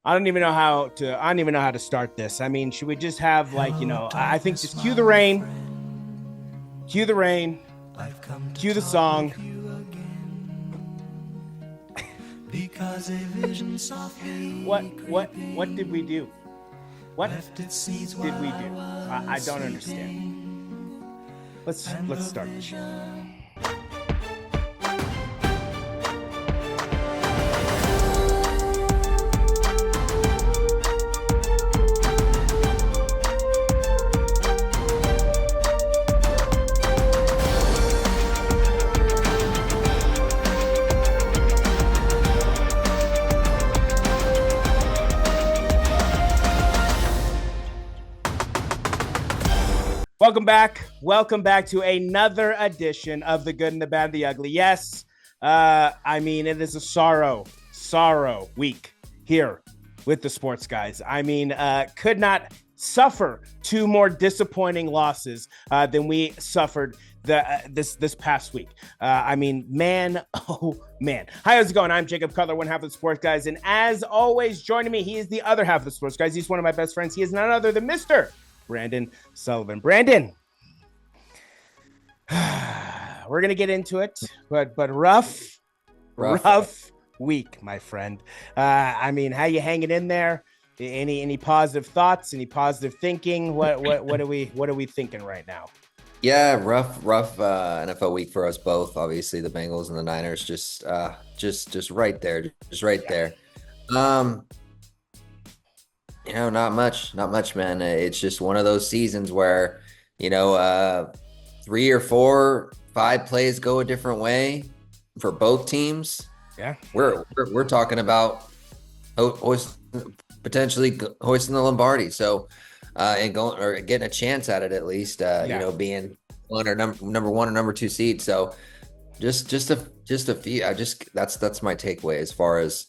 I don't even know how to start this. I mean, should we just have I think just cue the rain, cue the rain, cue the song. What did we do? What did we do? I don't understand. Let's start the show. Welcome back to another edition of The Good and the Bad and the Ugly. Yes, I mean, it is a sorrow week here with the sports guys. I mean, could not suffer two more disappointing losses than we suffered this past week. I mean, man, oh man. Hi, how's it going? I'm Jacob Cutler, one half of the sports guys. And as always, joining me, he is the other half of the sports guys. He's one of my best friends. He is none other than Mr. Brandon Sullivan. Brandon, we're gonna get into it, but rough week, my friend. I mean, how you hanging in there? Any positive thoughts? Any positive thinking? What are we thinking right now? Yeah, rough NFL week for us both. Obviously, the Bengals and the Niners just right there, there. Not much, man. It's just one of those seasons where, 3 or 4, 5 plays go a different way for both teams. Yeah, we're talking about potentially hoisting the Lombardi. So, and going or getting a chance at it at least. Being one or number 1 or number 2 seed. So, just a few. That's my takeaway as far as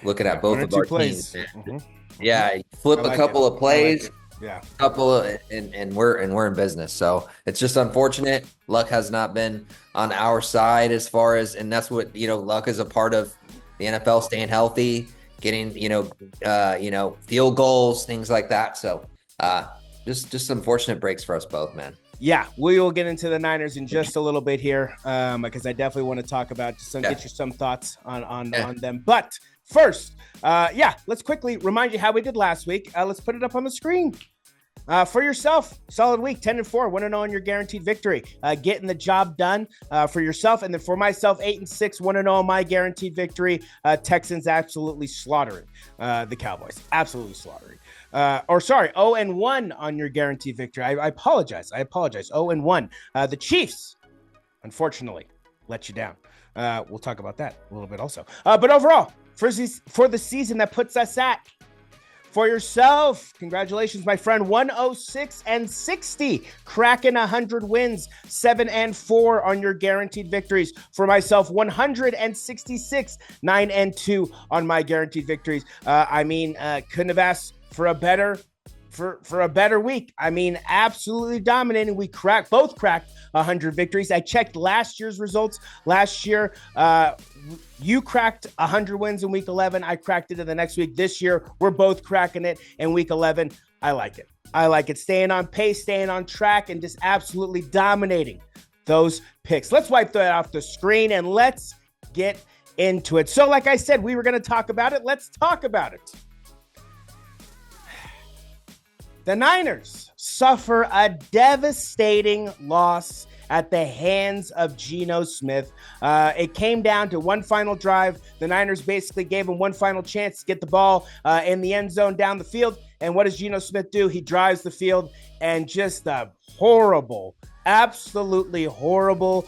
looking at both of our teams. Mm-hmm. Yeah, flip a couple of plays, and we're in business. So it's just unfortunate. Luck has not been on our side as far as, and that's what luck is a part of the NFL staying healthy, getting field goals, things like that. So just unfortunate breaks for us both, man. Yeah, we will get into the Niners in just a little bit here, because I definitely want to talk about get you some thoughts on them. But first, let's quickly remind you how we did last week. Let's put it up on the screen. For yourself, solid week, 10-4, 1-0 on your guaranteed victory. Getting the job done for yourself. And then for myself, 8-6, 1-0 on my guaranteed victory. Texans absolutely slaughtering the Cowboys. Absolutely slaughtering. 0-1 on your guaranteed victory. I apologize. 0-1. The Chiefs, unfortunately, let you down. We'll talk about that a little bit also. But overall, for the season that puts us at, for yourself, congratulations, my friend, 106-60, cracking 100 wins, 7-4 on your guaranteed victories. For myself, 166, 9-2 on my guaranteed victories. Couldn't have asked for a better week. I mean, absolutely dominating. We both cracked 100 victories. I checked last year's results. Last year, you cracked 100 wins in week 11. I cracked it in the next week. This year, we're both cracking it in week 11. I like it. Staying on pace, staying on track, and just absolutely dominating those picks. Let's wipe that off the screen and let's get into it. So like I said, we were going to talk about it. Let's talk about it. The Niners suffer a devastating loss at the hands of Geno Smith. It came down to one final drive. The Niners basically gave him one final chance to get the ball in the end zone down the field. And what does Geno Smith do? He drives the field, and just a absolutely horrible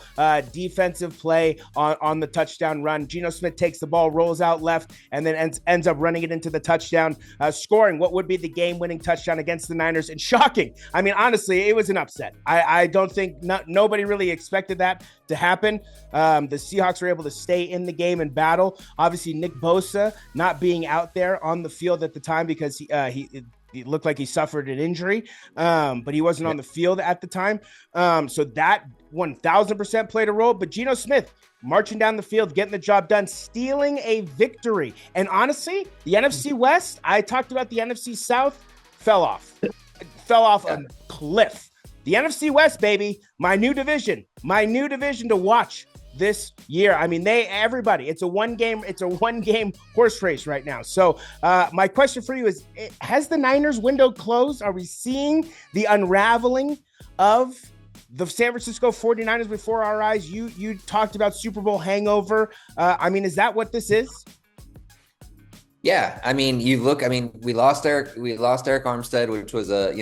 defensive play on the touchdown run. Geno Smith takes the ball, rolls out left, and then ends up running it into the touchdown, scoring what would be the game-winning touchdown against the Niners. And shocking. I mean, honestly, it was an upset. I don't think nobody really expected that to happen. The Seahawks were able to stay in the game and battle. Obviously, Nick Bosa not being out there on the field at the time because he looked like he suffered an injury, but he wasn't on the field at the time. So that 1,000% played a role. But Geno Smith, marching down the field, getting the job done, stealing a victory. And honestly, the NFC West, I talked about the NFC South, fell off a cliff. The NFC West, baby, my new division to watch this year. I mean, everybody, it's a one game horse race right now. So my question for you is, has the Niners window closed? Are we seeing the unraveling of the San Francisco 49ers before our eyes? You talked about Super Bowl hangover. I mean, is that what this is? Yeah, I mean, we lost Eric Armstead, which was a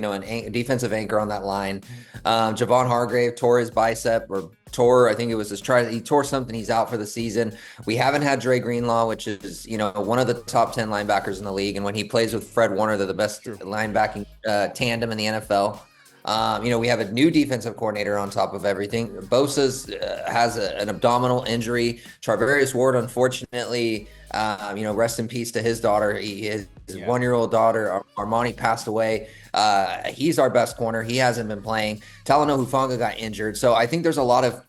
defensive anchor on that line. Javon Hargrave tore his bicep, I think it was he tore something. He's out for the season. We haven't had Dre Greenlaw, which is one of the top 10 linebackers in the league, and when he plays with Fred Warner, they're the best linebacking tandem in the NFL. We have a new defensive coordinator on top of everything. Bosa's has an abdominal injury. Charvarius Ward, unfortunately, rest in peace to his daughter. His 1-year-old daughter, Armani, passed away. He's our best corner. He hasn't been playing. Talanoa Hufanga got injured. So I think there's a lot of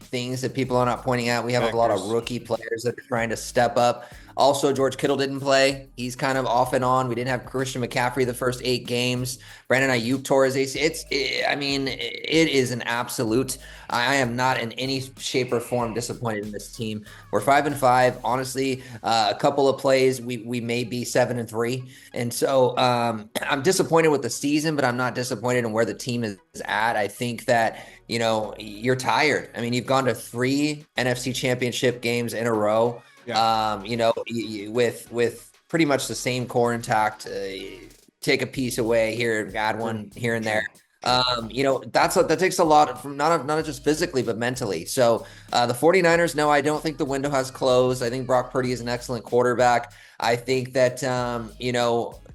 things that people are not pointing out. We have a lot of rookie players that are trying to step up. Also, George Kittle didn't play. He's kind of off and on. We didn't have Christian McCaffrey the first 8 games. Brandon Ayuk tore his AC. It is an absolute. I am not in any shape or form disappointed in this team. We're 5-5. Honestly, a couple of plays, we may be 7-3. And so I'm disappointed with the season, but I'm not disappointed in where the team is at. I think that, you're tired. I mean, you've gone to 3 NFC championship games in a row. Yeah. With pretty much the same core intact, take a piece away here, add one here and there. That takes a lot from not just physically, but mentally. So the 49ers, no, I don't think the window has closed. I think Brock Purdy is an excellent quarterback. I think that,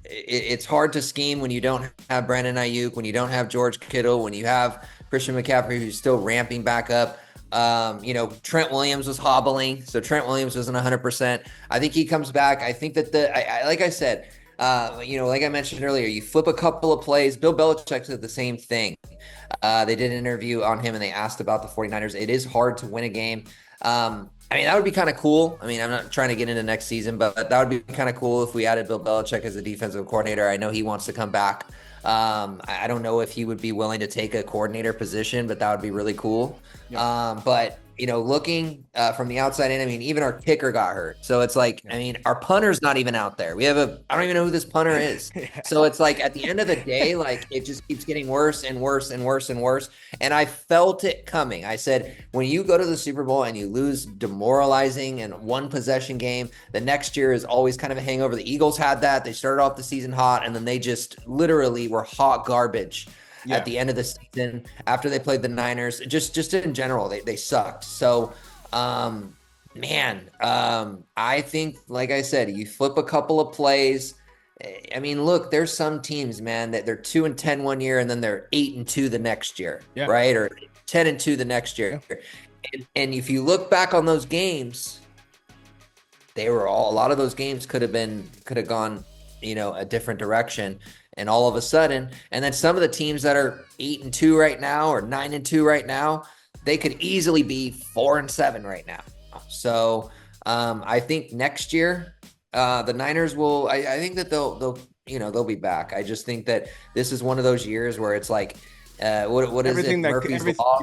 it's hard to scheme when you don't have Brandon Ayuk, when you don't have George Kittle, when you have Christian McCaffrey, who's still ramping back up. Trent Williams was hobbling, so Trent Williams wasn't 100%. I think he comes back. I think that like I said, like I mentioned earlier, you flip a couple of plays. Bill Belichick said the same thing. They did an interview on him and they asked about the 49ers. It is hard to win a game. That would be kind of cool. I mean, I'm not trying to get into next season, but that would be kind of cool if we added Bill Belichick as a defensive coordinator. I know he wants to come back. I don't know if he would be willing to take a coordinator position, but that would be really cool. Yeah. But looking from the outside in, I mean, even our kicker got hurt. So it's like, I mean, our punter's not even out there. I don't even know who this punter is. So it's like, at the end of the day, like, it just keeps getting worse and worse and worse and worse. And I felt it coming. I said, when you go to the Super Bowl and you lose demoralizing in one possession game, the next year is always kind of a hangover. The Eagles had that. They started off the season hot, and then they just literally were hot garbage. Yeah. At the end of the season, after they played the Niners, just in general, they sucked. So, I think, like I said, you flip a couple of plays. I mean, look, there's some teams, man, that they're 2-10 one year and then they're 8-2 the next year, right? Or 10-2 the next year. Yeah. And if you look back on those games, a lot of those games could have gone, a different direction. And all of a sudden, and then some of the teams that are 8-2 right now or 9-2 right now, they could easily be 4-7 right now. So I think next year the Niners will. I think that they'll be back. I just think that this is one of those years where it's like, what is it?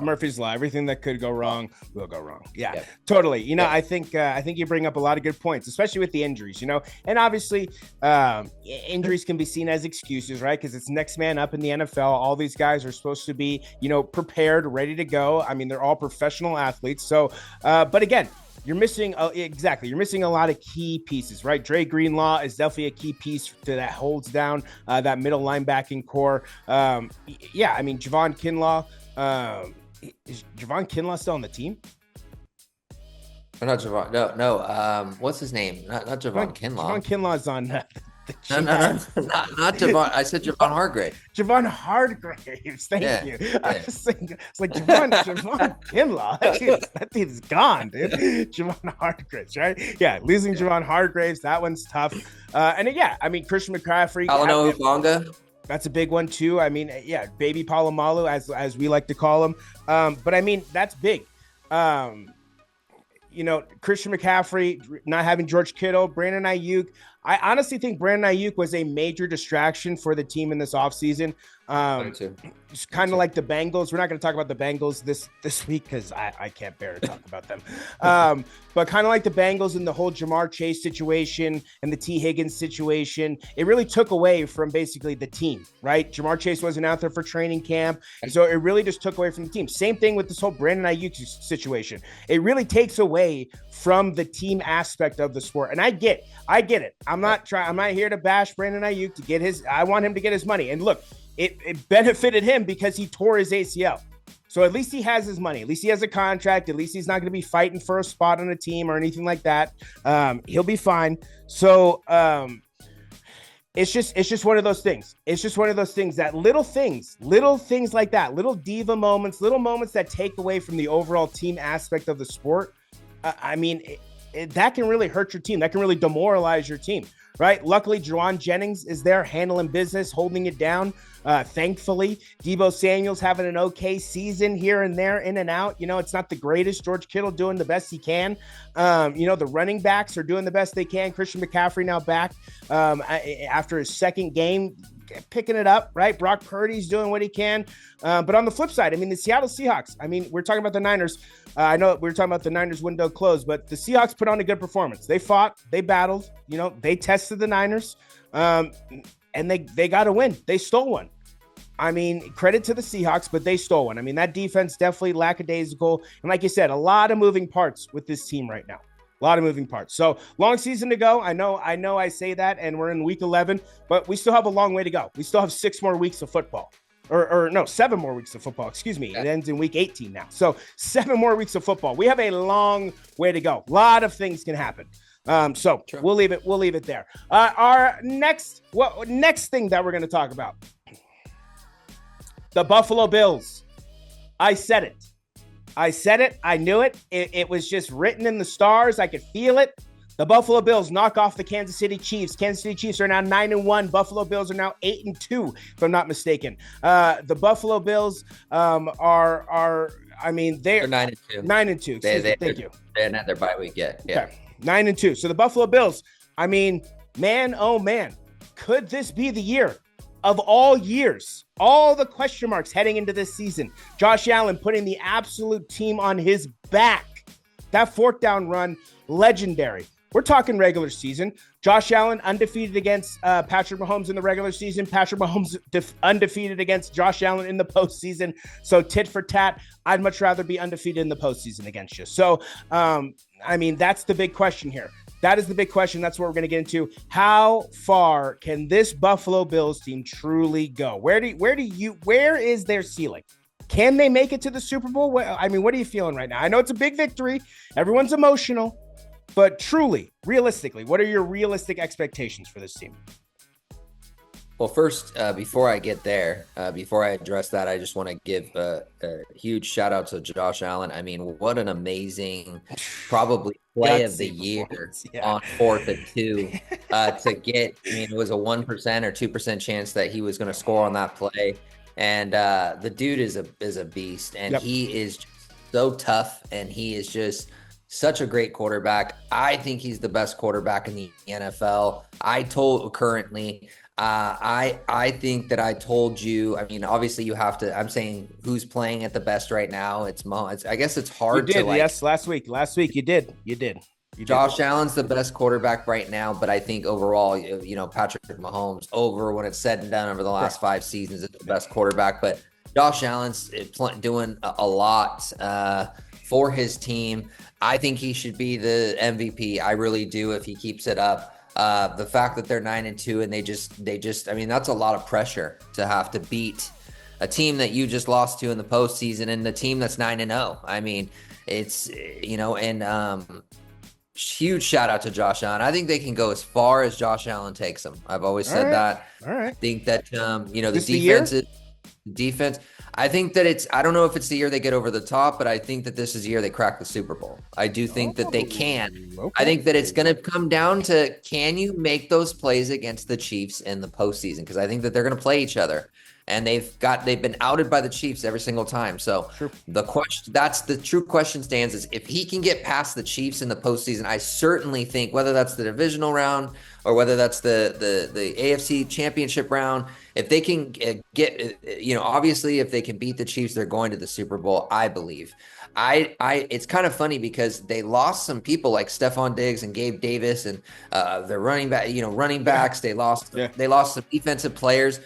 Murphy's Law. Everything that could go wrong will go wrong. Yeah. Totally. I think you bring up a lot of good points, especially with the injuries. And obviously, injuries can be seen as excuses, right? Because it's next man up in the NFL. All these guys are supposed to be, prepared, ready to go. I mean, they're all professional athletes. So, but again, you're missing a lot of key pieces, right? Dre Greenlaw is definitely a key piece that holds down that middle linebacking core. I mean, Javon Kinlaw. Is Javon Kinlaw still on the team? Not Javon. No. What's his name? Not Javon Kinlaw. Javon Kinlaw's on the No, not Javon. I said Javon Hargrave. Javon Hargraves. Thank you. Yeah. I was thinking, it's like Javon Kinlaw. That dude's gone, dude. Javon Hargraves, right? Yeah, losing Javon Hargraves, that one's tough. I mean, Christian McCaffrey. Talanoa Hufanga. That's a big one too. I mean, baby Palomalu, as we like to call him. But I mean, that's big. Christian McCaffrey, not having George Kittle, Brandon Ayuk. I honestly think Brandon Ayuk was a major distraction for the team in this offseason. It's kind of like the Bengals. We're not going to talk about the Bengals this week because I can't bear to talk about them. But kind of like the Bengals and the whole Jamar Chase situation and the T. Higgins situation, it really took away from basically the team, right? Jamar Chase wasn't out there for training camp. So it really just took away from the team. Same thing with this whole Brandon Ayuk situation. It really takes away from the team aspect of the sport. And I get it. I'm not here to bash Brandon Ayuk to get I want him to get his money. And look, it benefited him because he tore his ACL. So at least he has his money. At least he has a contract. At least he's not going to be fighting for a spot on a team or anything like that. He'll be fine. So it's just one of those things. It's just one of those things that little things like that, little diva moments, little moments that take away from the overall team aspect of the sport. That can really hurt your team. That can really demoralize your team, right? Luckily, Juwan Jennings is there handling business, holding it down. Thankfully, Deebo Samuel's having an okay season here and there, in and out. It's not the greatest. George Kittle doing the best he can. The running backs are doing the best they can. Christian McCaffrey now back after his second game, picking it up, right? Brock Purdy's doing what he can. But on the flip side, the Seattle Seahawks, we're talking about the Niners. I know we were talking about the Niners window closed, but the Seahawks put on a good performance. They fought, they battled, they tested the Niners, and they got a win. They stole one. Credit to the Seahawks, but they stole one. That defense definitely lackadaisical. And like you said, a lot of moving parts with this team right now. A lot of moving parts. So long season to go. I know I say that, and we're in week 11, but we still have a long way to go. We still have 6 more weeks of football. Or no, 7 more weeks of football. Excuse me. It ends in week 18 now. So 7 more weeks of football. We have a long way to go. A lot of things can happen. So True. We'll leave it there. Our next thing that we're going to talk about. The Buffalo Bills. I said it. I knew it. It was just written in the stars. I could feel it. The Buffalo Bills knock off the Kansas City Chiefs. Kansas City Chiefs are now 9-1. Buffalo Bills are now 8-2, if I'm not mistaken. The Buffalo Bills they're 9-2. 9-2. Thank you. They hadn't had their bye week yet. Yeah. Okay. 9-2. So the Buffalo Bills, man, oh man, could this be the year of all years? All the question marks heading into this season. Josh Allen putting the absolute team on his back. That 4th down run, legendary. We're talking regular season. Josh Allen undefeated against Patrick Mahomes in the regular season. Patrick Mahomes undefeated against Josh Allen in the postseason. So tit for tat, I'd much rather be undefeated in the postseason against you. So, that's the big question here. That is the big question. That's what we're going to get into. How far can this Buffalo Bills team truly go? Where is their ceiling? Can they make it to the Super Bowl? What are you feeling right now? I know it's a big victory. Everyone's emotional. But truly, realistically, what are your realistic expectations for this team? Well, first, before I get there, before I address that, I just want to give a huge shout out to Josh Allen. What an amazing, probably play of the year on 4th and 2 to get. It was a 1% or 2% chance that he was going to score on that play, and the dude is a beast, and he is just so tough, and he is just such a great quarterback. I think he's the best quarterback in the NFL. I think that I told you. Obviously, you have to. I'm saying who's playing at the best right now. I guess it's hard. You did, yes. Last week, you did. Josh Allen's the best quarterback right now, but I think overall, Patrick Mahomes, when it's said and done over the last 5 seasons, is the best quarterback. But Josh Allen's doing a lot for his team. I think he should be the MVP. I really do if he keeps it up. The fact that they're 9-2 and they just that's a lot of pressure to have to beat a team that you just lost to in the postseason and the team that's 9-0. It's huge shout out to Josh Allen. I think they can go as far as Josh Allen takes them. I've always said that. All right. I think that the defense. I think that I don't know if it's the year they get over the top, but I think that this is the year they crack the Super Bowl. I do think that they can. Okay. I think that it's going to come down to, can you make those plays against the Chiefs in the postseason? Because I think that they're going to play each other. and they've been outed by the Chiefs every single time. So True. that's the true question stands is if he can get past the Chiefs in the postseason, I certainly think whether that's the divisional round or whether that's the AFC championship round, if they can get, obviously if they can beat the Chiefs, they're going to the Super Bowl, I believe. It's kind of funny because they lost some people like Stephon Diggs and Gabe Davis and their running backs. They lost some defensive players.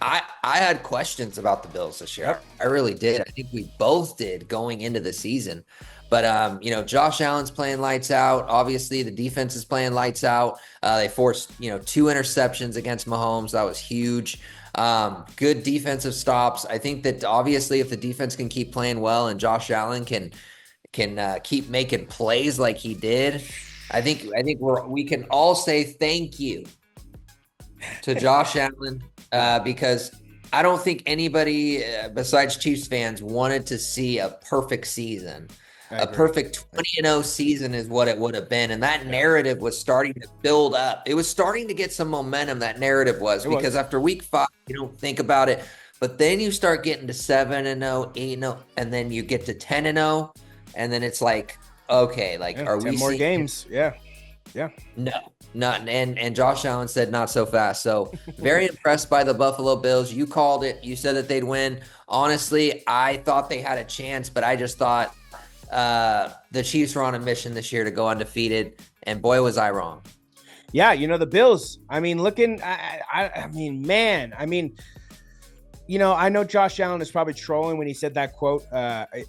I had questions about the Bills this year. Yep. I really did. I think we both did going into the season. But, Josh Allen's playing lights out. Obviously, the defense is playing lights out. They forced, 2 interceptions against Mahomes. That was huge. Good defensive stops. I think that obviously if the defense can keep playing well and Josh Allen can keep making plays like he did, I think we can all say thank you to Josh Allen because I don't think anybody besides Chiefs fans wanted to see a perfect season. A perfect 20-0 season is what it would have been. And that narrative was starting to build up. It was starting to get some momentum, that narrative was, because after week 5, you don't think about it. But then you start getting to 7-0, 8-0, and then you get to 10-0. And then it's like, okay, are we 10 more games? Yeah. No, not. And Josh Allen said not so fast. So very impressed by the Buffalo Bills. You called it. You said that they'd win. Honestly, I thought they had a chance, but I just thought the Chiefs were on a mission this year to go undefeated, and boy, was I wrong. Yeah, the Bills. I know Josh Allen is probably trolling when he said that quote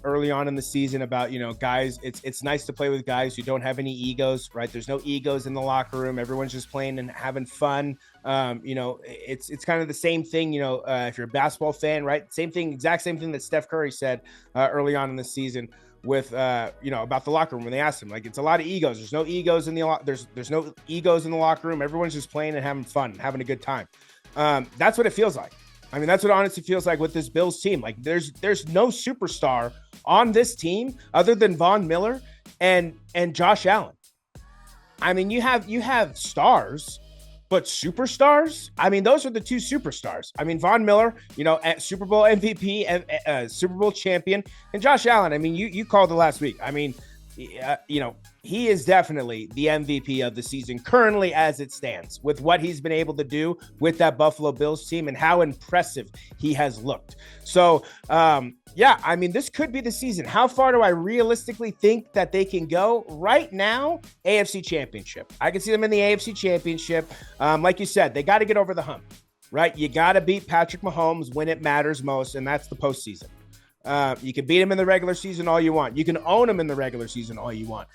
early on in the season about, guys, it's nice to play with guys who don't have any egos, right? There's no egos in the locker room. Everyone's just playing and having fun. It's kind of the same thing, if you're a basketball fan, right? Exact same thing that Steph Curry said early on in the season with about the locker room when they asked him, like, it's a lot of egos. There's no egos in there's no egos in the locker room. Everyone's just playing and having fun, having a good time. That's what it feels like. I mean, that's what it honestly feels like with this Bills team. Like there's no superstar on this team other than Von Miller and Josh Allen. I mean, you have stars, but superstars, I mean, those are the 2 superstars. I mean, Von Miller, Super Bowl MVP, Super Bowl champion, and Josh Allen. I mean, you called it last week. I mean, he is definitely the MVP of the season currently as it stands with what he's been able to do with that Buffalo Bills team and how impressive he has looked. So, I mean, this could be the season. How far do I realistically think that they can go right now? AFC Championship. I can see them in the AFC Championship. Like you said, they got to get over the hump, right? You got to beat Patrick Mahomes when it matters most, and that's the postseason. You can beat him in the regular season all you want. You can own him in the regular season all you want.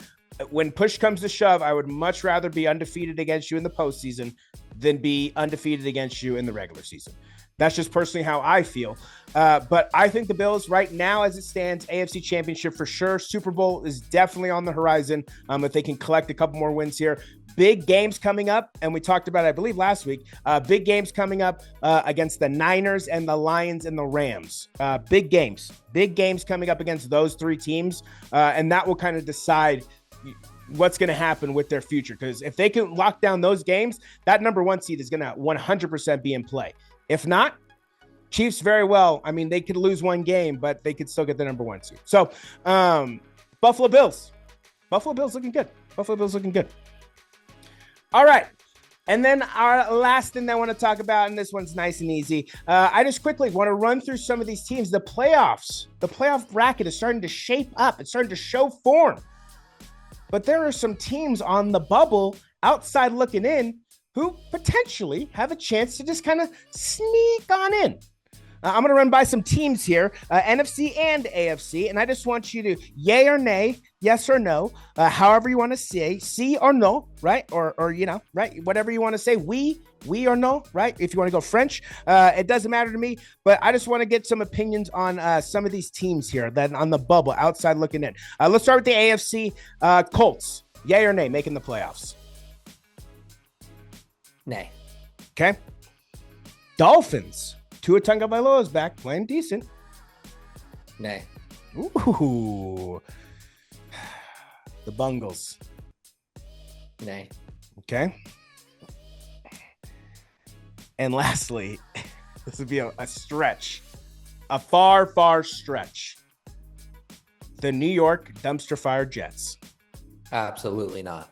When push comes to shove, I would much rather be undefeated against you in the postseason than be undefeated against you in the regular season. That's just personally how I feel. But I think the Bills right now, as it stands, AFC Championship for sure. Super Bowl is definitely on the horizon. If they can collect a couple more wins here. Big games coming up, and we talked about it, I believe, last week. Big games coming up against the Niners and the Lions and the Rams. Big games coming up against those 3 teams, and that will kind of decide what's going to happen with their future. Because if they can lock down those games, that number 1 seed is going to 100% be in play. If not, Chiefs very well. I mean, they could lose 1 game, but they could still get the number 1 seed. So, Buffalo Bills looking good. All right. And then our last thing that I want to talk about, and this one's nice and easy. I just quickly want to run through some of these teams. The playoff bracket is starting to shape up. It's starting to show form. But there are some teams on the bubble outside looking in who potentially have a chance to just kind of sneak on in. I'm going to run by some teams here, NFC and AFC, and I just want you to yay or nay, yes or no, however you want to say, sí or no, right? Or right? Whatever you want to say, oui or no, right? If you want to go French, it doesn't matter to me, but I just want to get some opinions on some of these teams here that on the bubble, outside looking in. Let's start with the AFC. Colts, yay or nay, making the playoffs? Nay. Okay. Dolphins. Tua Tagovailoa is back, playing decent. Nay. Ooh. The Bungles. Nay. Okay. And lastly, This would be a stretch, a far stretch. The New York Dumpster Fire Jets. Absolutely not.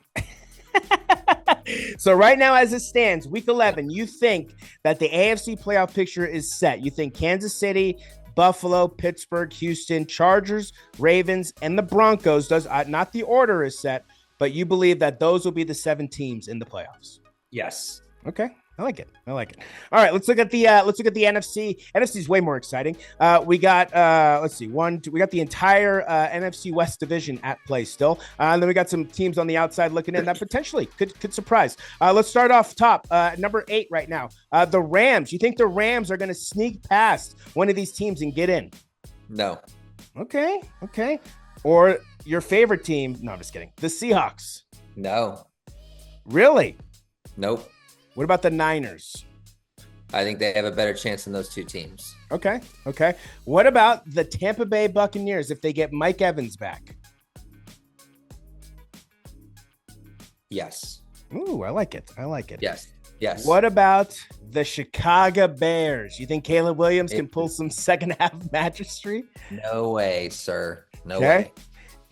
So right now, as it stands, week 11, you think that the AFC playoff picture is set. You think Kansas City, Buffalo, Pittsburgh, Houston, Chargers, Ravens, and the Broncos, not the order is set, but you believe that those will be the 7 teams in the playoffs. Yes. Okay. I like it. All right, let's look at the NFC. NFC is way more exciting. We got we got the entire NFC West division at play still. And then we got some teams on the outside looking in that potentially could surprise. Let's start off top. Number 8 right now. The Rams. You think the Rams are going to sneak past one of these teams and get in? No. Okay. Or your favorite team? No, I'm just kidding. The Seahawks. No. Really? Nope. What about the Niners? I think they have a better chance than those 2 teams. Okay. What about the Tampa Bay Buccaneers if they get Mike Evans back? Yes. Ooh, I like it. Yes. What about the Chicago Bears? You think Caleb Williams can pull some second half magistry? No way, sir. No way.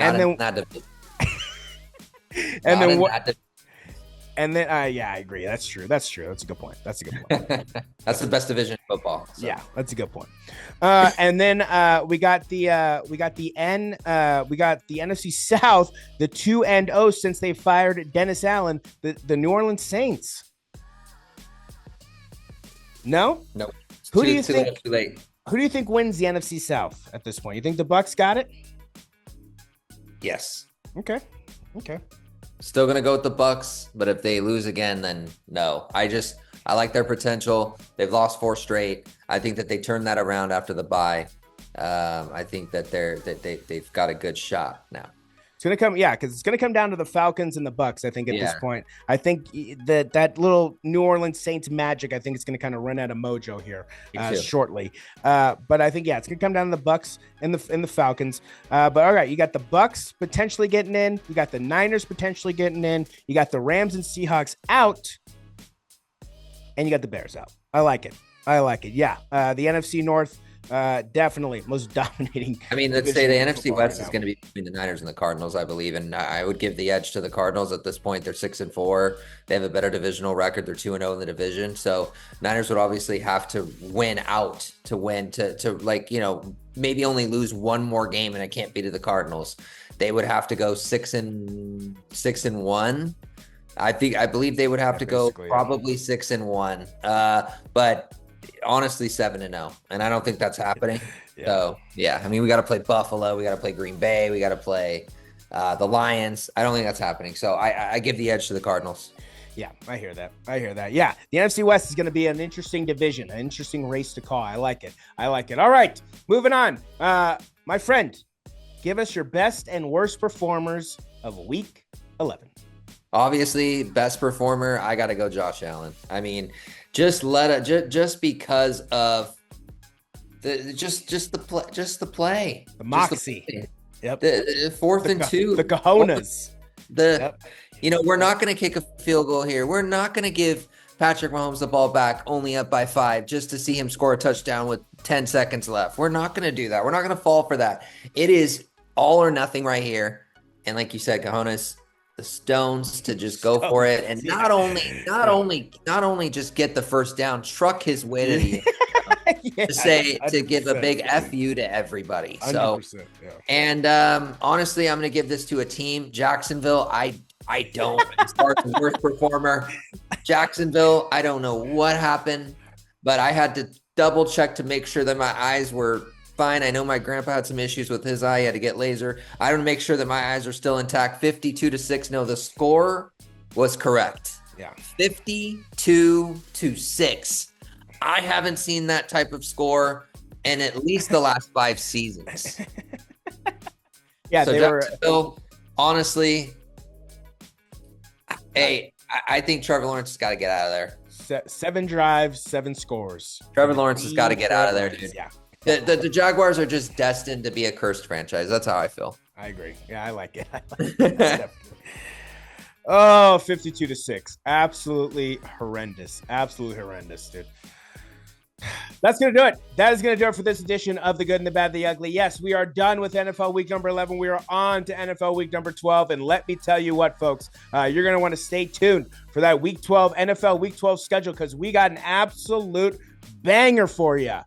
I agree. That's true. That's a good point. That's the best division in football. So. Yeah, that's a good point. And then we got the NFC South, the 2-0 since they fired Dennis Allen, the New Orleans Saints. No. Who do you think? Too late. Who do you think wins the NFC South at this point? You think the Bucs got it? Yes. Okay. Still gonna go with the Bucs, but if they lose again, then no. I like their potential. They've lost 4 straight. I think that they turned that around after the bye. I think that they've got a good shot now. It's gonna come, because it's gonna come down to the Falcons and the Bucs. I think at this point, I think that little New Orleans Saints magic, I think it's gonna kind of run out of mojo here shortly. But I think it's gonna come down to the Bucs and the Falcons. But all right, you got the Bucs potentially getting in. You got the Niners potentially getting in. You got the Rams and Seahawks out, and you got the Bears out. I like it. Yeah, the NFC North. Definitely most dominating. I mean, let's say the NFC West is going to be between the Niners and the Cardinals, I believe, and I would give the edge to the Cardinals at this point. They're 6-4. They have a better divisional record. They're 2-0 in the division. So Niners would obviously have to win out to win to maybe only lose one more game, and it can't be to the Cardinals. They would have to go 6-1. I believe they would have to go probably 6-1. But honestly 7-0, and I don't think that's happening. So I mean, we got to play Buffalo, we got to play Green Bay, we got to play the Lions. I don't think that's happening, so I give the edge to the Cardinals. Yeah, I hear that. Yeah, the NFC West is going to be an interesting division, an interesting race to call. I like it. All right, moving on. My friend, give us your best and worst performers of week 11. Obviously, best performer, I got to go Josh Allen. I mean, just because of the play, the moxie. Yep. The 4th and 2, the cojones. We're not going to kick a field goal here. We're not going to give Patrick Mahomes the ball back only up by 5 just to see him score a touchdown with 10 seconds left. We're not going to do that. We're not going to fall for that. It is all or nothing right here. And like you said, cojones, the stones to just go for it, and not only just get the first down, truck his way to the to give a big F you to everybody. So, and honestly, I'm going to give this to a team, Jacksonville. I don't. As far as the worst performer, Jacksonville. I don't know what happened, but I had to double check to make sure that my eyes were fine. I know my grandpa had some issues with his eye. He had to get laser. I want to make sure that my eyes are still intact. 52-6. No, the score was correct. Yeah. 52-6. I haven't seen that type of score in at least the last 5 seasons. Yeah, so Jacksonville, honestly, hey, I think Trevor Lawrence has got to get out of there. 7 drives, 7 scores. Trevor Lawrence has got to get out of there, dude. Yeah. The Jaguars are just destined to be a cursed franchise. That's how I feel. I agree. Yeah, I like it. Oh, 52-6. Absolutely horrendous, dude. That's going to do it. That is going to do it for this edition of The Good and the Bad, the Ugly. Yes, we are done with NFL week number 11. We are on to NFL week number 12. And let me tell you what, folks, you're going to want to stay tuned for that week 12, NFL week 12 schedule, because we got an absolute banger for you.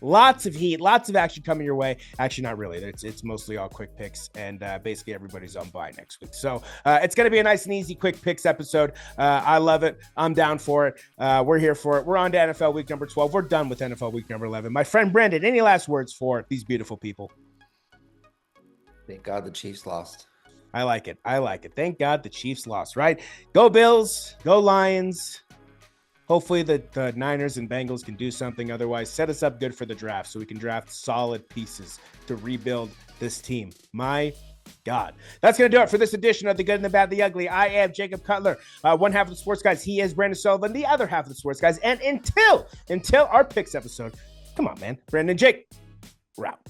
Lots of heat, lots of action coming your way. Actually, not really. It's mostly all quick picks, and basically everybody's on bye next week. So it's going to be a nice and easy quick picks episode. I love it. I'm down for it. We're here for it. We're on to NFL week number 12. We're done with NFL week number 11. My friend Brendan, any last words for these beautiful people? Thank God the Chiefs lost. I like it. Thank God the Chiefs lost, right? Go Bills. Go Lions. Hopefully the Niners and Bengals can do something. Otherwise, set us up good for the draft so we can draft solid pieces to rebuild this team. My God. That's going to do it for this edition of The Good and the Bad, the Ugly. I am Jacob Cutler, one half of the Sports Guys. He is Brandon Sullivan, the other half of the Sports Guys. And until our picks episode, come on, man. Brandon, Jake, we're out.